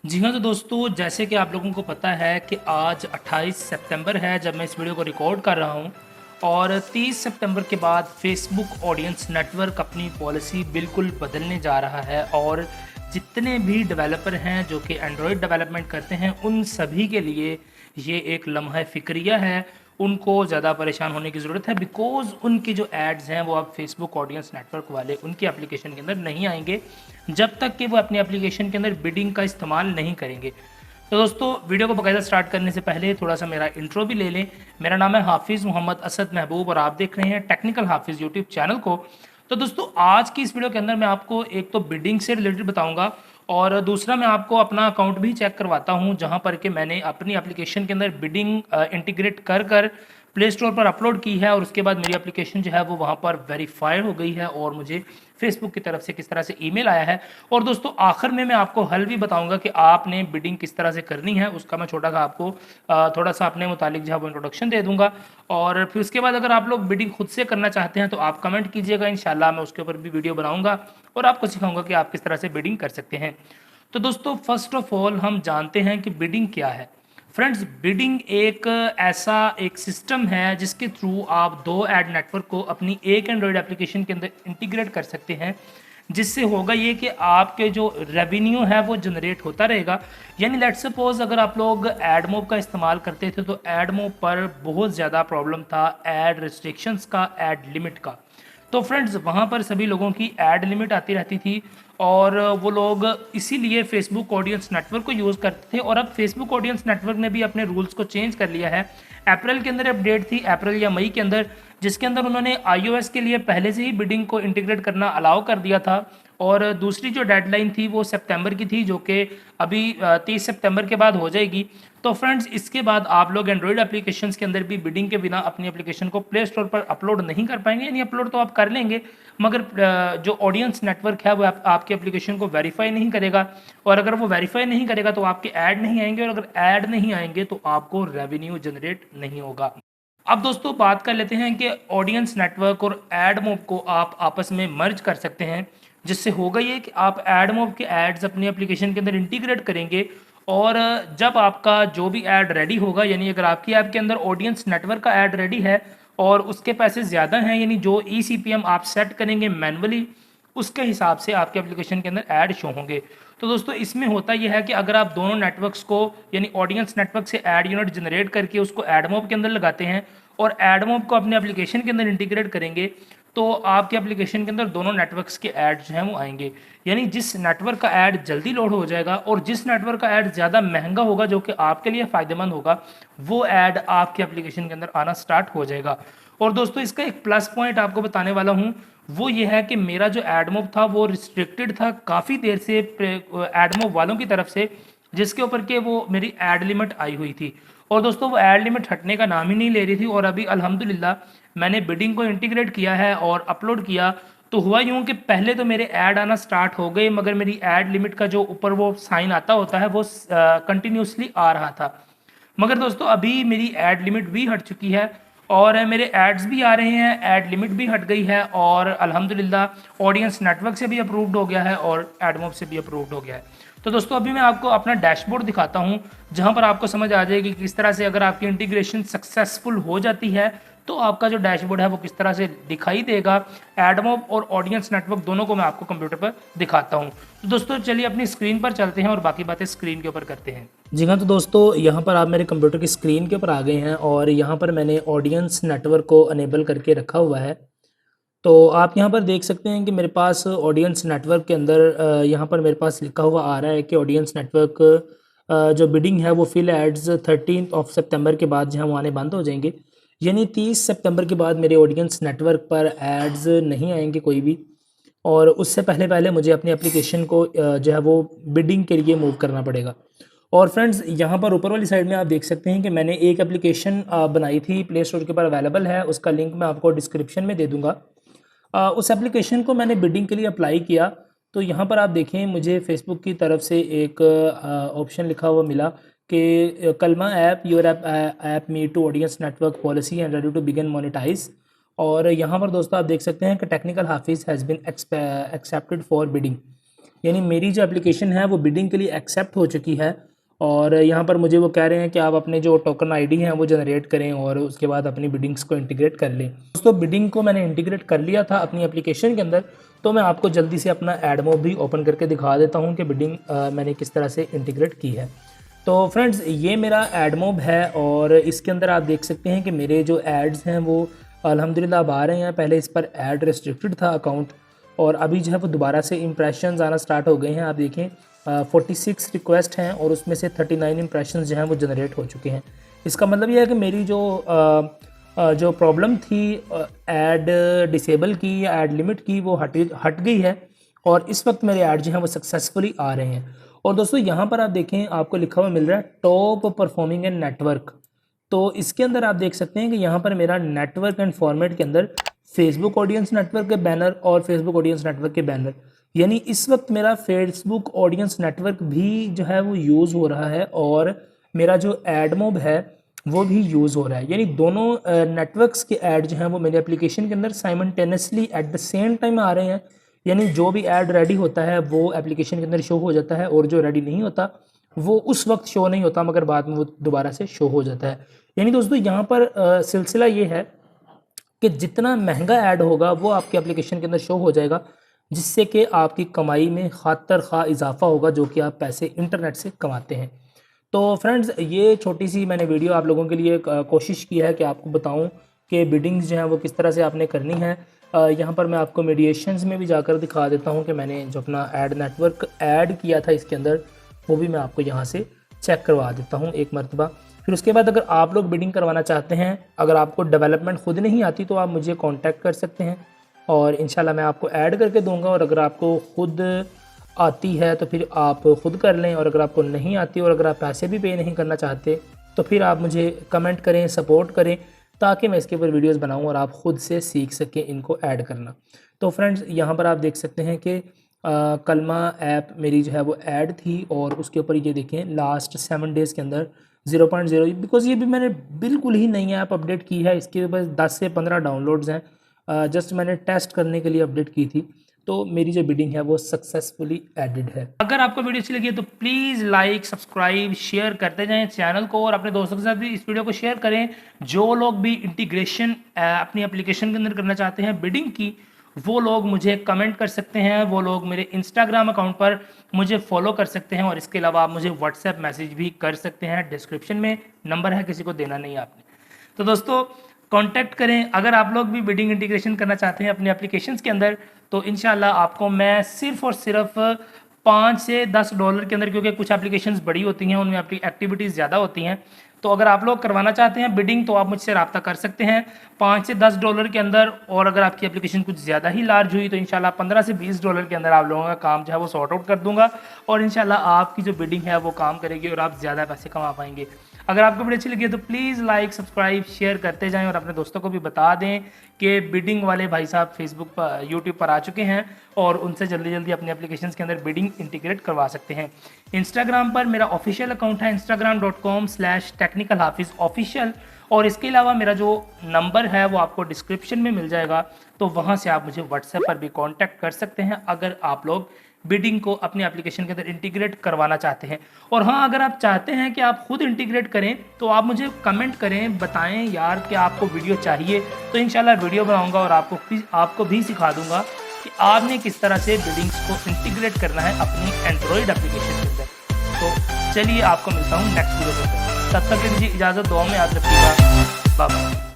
जी हाँ, तो दोस्तों जैसे कि आप लोगों को पता है कि आज 28 सितंबर है जब मैं इस वीडियो को रिकॉर्ड कर रहा हूँ और 30 सितंबर के बाद फेसबुक ऑडियंस नेटवर्क अपनी पॉलिसी बिल्कुल बदलने जा रहा है और जितने भी डेवलपर हैं जो कि एंड्रॉयड डेवलपमेंट करते हैं उन सभी के लिए ये एक लम्हा फ़िक्रिया है। उनको ज़्यादा परेशान होने की ज़रूरत है बिकॉज़ उनकी जो एड्स हैं वो अब फेसबुक ऑडियंस नेटवर्क वाले उनकी एप्लीकेशन के अंदर नहीं आएंगे जब तक कि वो अपनी एप्लीकेशन के अंदर बिडिंग का इस्तेमाल नहीं करेंगे। तो दोस्तों वीडियो को बाकायदा स्टार्ट करने से पहले थोड़ा सा मेरा इंट्रो भी ले लें। मेरा नाम है हाफिज़ मोहम्मद असद महबूब और आप देख रहे हैं टेक्निकल हाफिज़ यूट्यूब चैनल को। तो दोस्तों आज की इस वीडियो के अंदर मैं आपको एक तो बिडिंग से रिलेटेड बताऊंगा और दूसरा मैं आपको अपना अकाउंट भी चेक करवाता हूं जहां पर कि मैंने अपनी एप्लीकेशन के अंदर बिडिंग इंटीग्रेट कर कर प्ले स्टोर पर अपलोड की है और उसके बाद मेरी एप्लीकेशन जो है वो वहाँ पर वेरीफाइड हो गई है और मुझे फेसबुक की तरफ से किस तरह से ईमेल आया है। और दोस्तों आखिर में मैं आपको हल भी बताऊंगा कि आपने बिडिंग किस तरह से करनी है, उसका मैं छोटा सा आपको थोड़ा सा अपने मुतालिक जो है वो इंट्रोडक्शन दे दूंगा। और फिर उसके बाद अगर आप लोग बिडिंग खुद से करना चाहते हैं तो आप कमेंट कीजिएगा, इंशाल्लाह मैं उसके ऊपर भी वीडियो बनाऊंगा और आपको सिखाऊंगा कि आप किस तरह से बिडिंग कर सकते हैं। तो दोस्तों फर्स्ट ऑफ ऑल हम जानते हैं कि बिडिंग क्या है। फ्रेंड्स बिडिंग एक ऐसा एक सिस्टम है जिसके थ्रू आप दो एड नेटवर्क को अपनी एक एंड्रॉयड एप्लीकेशन के अंदर इंटीग्रेट कर सकते हैं, जिससे होगा ये कि आपके जो रेवेन्यू है वो जनरेट होता रहेगा। यानी लेट सपोज अगर आप लोग एडमोब का इस्तेमाल करते थे तो एडमोब पर बहुत ज़्यादा प्रॉब्लम था एड रिस्ट्रिक्शंस का, एड लिमिट का। तो फ्रेंड्स वहाँ पर सभी लोगों की ऐड लिमिट आती रहती थी और वो लोग इसीलिए फेसबुक ऑडियंस नेटवर्क को यूज़ करते थे। और अब फेसबुक ऑडियंस नेटवर्क ने भी अपने रूल्स को चेंज कर लिया है। अप्रैल के अंदर अपडेट थी, अप्रैल या मई के अंदर, जिसके अंदर उन्होंने iOS के लिए पहले से ही बिडिंग को इंटीग्रेट करना अलाउ कर दिया था। और दूसरी जो डेडलाइन थी वो सितंबर की थी, जो कि अभी 30 सितंबर के बाद हो जाएगी। तो फ्रेंड्स इसके बाद आप लोग एंड्रॉयड एप्लीकेशंस के अंदर भी बिडिंग के बिना अपनी एप्लीकेशन को प्ले स्टोर पर अपलोड नहीं कर पाएंगे। यानी अपलोड तो आप कर लेंगे मगर जो ऑडियंस नेटवर्क है वो आपकी एप्लीकेशन को वेरीफाई नहीं करेगा और अगर वो वेरीफाई नहीं करेगा तो आपके ऐड नहीं आएंगे और अगर ऐड नहीं आएंगे तो आपको रेवेन्यू जनरेट नहीं होगा। अब दोस्तों बात कर लेते हैं कि ऑडियंस नेटवर्क और एड मोब को आप आपस में मर्ज कर सकते हैं, जिससे होगा ये कि आप एड मोब के एड्स अपनी एप्लीकेशन के अंदर इंटीग्रेट करेंगे और जब आपका जो भी ऐड रेडी होगा, यानी अगर आपकी ऐप के अंदर ऑडियंस नेटवर्क का ऐड रेडी है और उसके पैसे ज़्यादा हैं, यानी जो ECPM आप सेट करेंगे मैनुअली उसके हिसाब से आपके एप्लीकेशन के अंदर ऐड शो होंगे। तो दोस्तों इसमें होता यह है कि अगर आप दोनों नेटवर्क्स को यानी ऑडियंस नेटवर्क से ऐड यूनिट जनरेट करके उसको एडमोब के अंदर लगाते हैं और एडमोब को अपने एप्लीकेशन के अंदर इंटीग्रेट करेंगे तो आपके एप्लीकेशन के अंदर दोनों नेटवर्क्स के ऐड जो हैं वो आएंगे। यानी जिस नेटवर्क का ऐड जल्दी लोड हो जाएगा और जिस नेटवर्क का ऐड ज़्यादा महंगा होगा जो कि आपके लिए फ़ायदेमंद होगा, वो ऐड आपके एप्लीकेशन के अंदर आना स्टार्ट हो जाएगा। और दोस्तों इसका एक प्लस पॉइंट आपको बताने वाला हूँ, वो ये है कि मेरा जो एडमोब था वो रिस्ट्रिक्टेड था काफ़ी देर से एडमोब वालों की तरफ से, जिसके ऊपर के वो मेरी ऐड लिमिट आई हुई थी। और दोस्तों वो ऐड लिमिट हटने का नाम ही नहीं ले रही थी और अभी अल्हम्दुलिल्लाह मैंने बिडिंग को इंटीग्रेट किया है और अपलोड किया तो हुआ यूँ कि पहले तो मेरे ऐड आना स्टार्ट हो गए मगर मेरी ऐड लिमिट का जो ऊपर वो साइन आता होता है वो कंटिन्यूसली आ रहा था। मगर दोस्तों अभी मेरी ऐड लिमिट भी हट चुकी है और मेरे एड्स भी आ रहे हैं, ऐड लिमिट भी हट गई है और अल्हम्दुलिल्लाह ऑडियंस नेटवर्क से भी अप्रूव्ड हो गया है और एडमोब से भी अप्रूव्ड हो गया है। तो दोस्तों अभी मैं आपको अपना डैशबोर्ड दिखाता हूं जहां पर आपको समझ आ जाएगी कि किस तरह से अगर आपकी इंटीग्रेशन सक्सेसफुल हो जाती है तो आपका जो डैशबोर्ड है वो किस तरह से दिखाई देगा। एडमोब और ऑडियंस नेटवर्क दोनों को मैं आपको कंप्यूटर पर दिखाता हूँ। तो दोस्तों चलिए अपनी स्क्रीन पर चलते हैं और बाकी बातें स्क्रीन के ऊपर करते हैं। जी हाँ, तो दोस्तों यहाँ पर आप मेरे कंप्यूटर की स्क्रीन के ऊपर आ गए हैं और यहाँ पर मैंने ऑडियंस नेटवर्क को अनेबल करके रखा हुआ है। तो आप यहाँ पर देख सकते हैं कि मेरे पास ऑडियंस नेटवर्क के अंदर यहाँ पर मेरे पास लिखा हुआ आ रहा है कि ऑडियंस नेटवर्क जो बिडिंग है वो फिल एड्स 13 सितंबर के बाद जो है वो आने बंद हो जाएंगे। यानी 30 सितंबर के बाद मेरे ऑडियंस नेटवर्क पर एड्स नहीं आएंगे कोई भी और उससे पहले पहले मुझे अपनी एप्लीकेशन को जो है वो बिडिंग के लिए मूव करना पड़ेगा। और फ्रेंड्स यहाँ पर ऊपर वाली साइड में आप देख सकते हैं कि मैंने एक एप्लीकेशन बनाई थी, प्ले स्टोर के ऊपर अवेलेबल है, उसका लिंक मैं आपको डिस्क्रिप्शन में दे दूँगा। उस एप्लीकेशन को मैंने बिडिंग के लिए अप्लाई किया तो यहाँ पर आप देखें मुझे फेसबुक की तरफ से एक ऑप्शन लिखा हुआ मिला कि कलमा app your app me to audience network policy and ready to begin monetize. और यहाँ पर दोस्तों आप देख सकते हैं कि टेक्निकल हाफिज़ has been accepted for bidding. यानी मेरी जो एप्लीकेशन है वो बिडिंग के लिए एक्सेप्ट हो चुकी है। और यहाँ पर मुझे वो कह रहे हैं कि आप अपने जो टोकन आईडी हैं वो जनरेट करें और उसके बाद अपनी बिडिंग्स को इंटीग्रेट कर लें। दोस्तों बिडिंग को मैंने इंटीग्रेट कर लिया था अपनी एप्लीकेशन के अंदर, तो मैं आपको जल्दी से अपना एडमोब भी ओपन करके दिखा देता हूँ कि बिडिंग मैंने किस तरह से इंटीग्रेट की है। तो फ्रेंड्स ये मेरा एडमोब है और इसके अंदर आप देख सकते हैं कि मेरे जो एड्स हैं वो अल्हम्दुलिल्लाह अब आ रहे हैं। पहले इस पर ऐड रेस्ट्रिक्टेड था अकाउंट और अभी जो है वो दोबारा से इंप्रेशंस आना स्टार्ट हो गए हैं। आप देखें 46 रिक्वेस्ट हैं और उसमें से 39 इंप्रेशंस जो हैं वो जनरेट हो चुके हैं। इसका मतलब ये है कि मेरी जो प्रॉब्लम थी ऐड डिसेबल की या ऐड लिमिट की वो हट गई है और इस वक्त मेरे ऐड जो हैं वो सक्सेसफुली आ रहे हैं। और दोस्तों यहाँ पर आप देखें आपको लिखा हुआ मिल रहा है टॉप परफॉर्मिंग एंड नेटवर्क। तो इसके अंदर आप देख सकते हैं कि यहाँ पर मेरा नेटवर्क एंड फॉर्मेट के अंदर फेसबुक ऑडियंस नेटवर्क के बैनर और फेसबुक ऑडियंस नेटवर्क के बैनर, यानी इस वक्त मेरा फेसबुक ऑडियंस नेटवर्क भी जो है वो यूज़ हो रहा है और मेरा जो एडमोब है वो भी यूज़ हो रहा है। यानी दोनों नेटवर्क्स के ऐड जो हैं वो मेरे एप्लीकेशन के अंदर simultaneously at the same time आ रहे हैं। यानी जो भी ऐड रेडी होता है वो एप्लीकेशन के अंदर शो हो जाता है और जो रेडी नहीं होता वो उस वक्त शो नहीं होता मगर बाद में वो दोबारा से शो हो जाता है। यानी दोस्तों यहाँ पर सिलसिला ये है कि जितना महंगा ऐड होगा वो आपके एप्लीकेशन के अंदर शो हो जाएगा, जिससे कि आपकी कमाई में खातर खा इजाफा होगा जो कि आप पैसे इंटरनेट से कमाते हैं। तो फ्रेंड्स ये छोटी सी मैंने वीडियो आप लोगों के लिए कोशिश की है कि आपको बताऊं कि बिडिंग्स जो हैं वो किस तरह से आपने करनी है। यहाँ पर मैं आपको मीडिएशंस में भी जाकर दिखा देता हूँ कि मैंने जो अपना ऐड नेटवर्क ऐड किया था इसके अंदर वो भी मैं आपको यहाँ से चेक करवा देता हूँ एक मरतबा। फिर उसके बाद अगर आप लोग बिडिंग करवाना चाहते हैं, अगर आपको डेवलपमेंट खुद नहीं आती तो आप मुझे कांटेक्ट कर सकते हैं और इंशाल्लाह मैं आपको ऐड करके दूंगा। और अगर आपको खुद आती है तो फिर आप खुद कर लें और अगर आपको नहीं आती और अगर आप पैसे भी पे नहीं करना चाहते तो फिर आप मुझे कमेंट करें, सपोर्ट करें ताकि मैं इसके ऊपर वीडियोस बनाऊं और आप ख़ुद से सीख सकें इनको ऐड करना। तो फ्रेंड्स यहाँ पर आप देख सकते हैं कि कलमा ऐप मेरी जो है वो ऐड थी और उसके ऊपर ये देखें लास्ट 7 डेज़ के अंदर 0.0, बिकॉज़ ये भी मैंने बिल्कुल ही नई ऐप अपडेट की है, इसके बस 10 से 15 डाउनलोड्स हैं। जस्ट मैंने टेस्ट करने के लिए अपडेट की थी, तो मेरी जो बिडिंग है वो सक्सेसफुली एडिड है। अगर आपको वीडियो अच्छी लगी है तो प्लीज़ लाइक, सब्सक्राइब, शेयर करते जाएं चैनल को और अपने दोस्तों के साथ भी इस वीडियो को शेयर करें। जो लोग भी इंटीग्रेशन अपनी एप्लीकेशन के अंदर करना चाहते हैं बिडिंग की, वो लोग मुझे कमेंट कर सकते हैं, वो लोग मेरे इंस्टाग्राम अकाउंट पर मुझे फॉलो कर सकते हैं और इसके अलावा आप मुझे व्हाट्सएप मैसेज भी कर सकते हैं। डिस्क्रिप्शन में नंबर है, किसी को देना नहीं आपने। तो दोस्तों कांटेक्ट करें अगर आप लोग भी बिडिंग इंटीग्रेशन करना चाहते हैं अपने एप्लीकेशंस के अंदर, तो इंशाल्लाह आपको मैं सिर्फ और सिर्फ $5 से $10 के अंदर, क्योंकि कुछ एप्लीकेशंस बड़ी होती हैं उनमें आपकी एक्टिविटीज़ ज़्यादा होती हैं, तो अगर आप लोग करवाना चाहते हैं बिडिंग तो आप मुझसे रब्ता कर सकते हैं $5 से $10 के अंदर। और अगर आपकी एप्लीकेशन कुछ ज़्यादा ही लार्ज हुई तो इंशाल्लाह $15 से $20 के अंदर आप लोगों का काम जो है वो सॉर्ट आउट कर दूंगा और इंशाल्लाह आपकी जो बिडिंग है वो काम करेगी और आप ज़्यादा पैसे कमा पाएंगे। अगर आपको वीडियो अच्छी लगी है तो प्लीज़ लाइक, सब्सक्राइब, शेयर करते जाएं और अपने दोस्तों को भी बता दें कि बिडिंग वाले भाई साहब फेसबुक पर, यूट्यूब पर आ चुके हैं और उनसे जल्दी जल्दी अपने एप्लीकेशंस के अंदर बिडिंग इंटीग्रेट करवा सकते हैं। इंस्टाग्राम पर मेरा ऑफिशियल अकाउंट है instagram.com/technicalhafiz और इसके अलावा मेरा जो नंबर है वो आपको डिस्क्रिप्शन में मिल जाएगा, तो वहाँ से आप मुझे व्हाट्सएप पर भी कांटेक्ट कर सकते हैं अगर आप लोग बिडिंग को अपने एप्लीकेशन के अंदर इंटीग्रेट करवाना चाहते हैं। और हाँ, अगर आप चाहते हैं कि आप खुद इंटीग्रेट करें तो आप मुझे कमेंट करें, बताएं यार कि आपको वीडियो चाहिए, तो इंशाल्लाह वीडियो बनाऊंगा और आपको भी सिखा दूंगा कि आपने किस तरह से बिडिंग्स को इंटीग्रेट करना है अपनी एंड्रॉयड एप्लीकेशन के अंदर। तो चलिए आपको मिलता हूँ नेक्स्ट वीडियो में, तब तक के लिए इजाज़त, दुआ में याद रखिएगा, बाय बाय।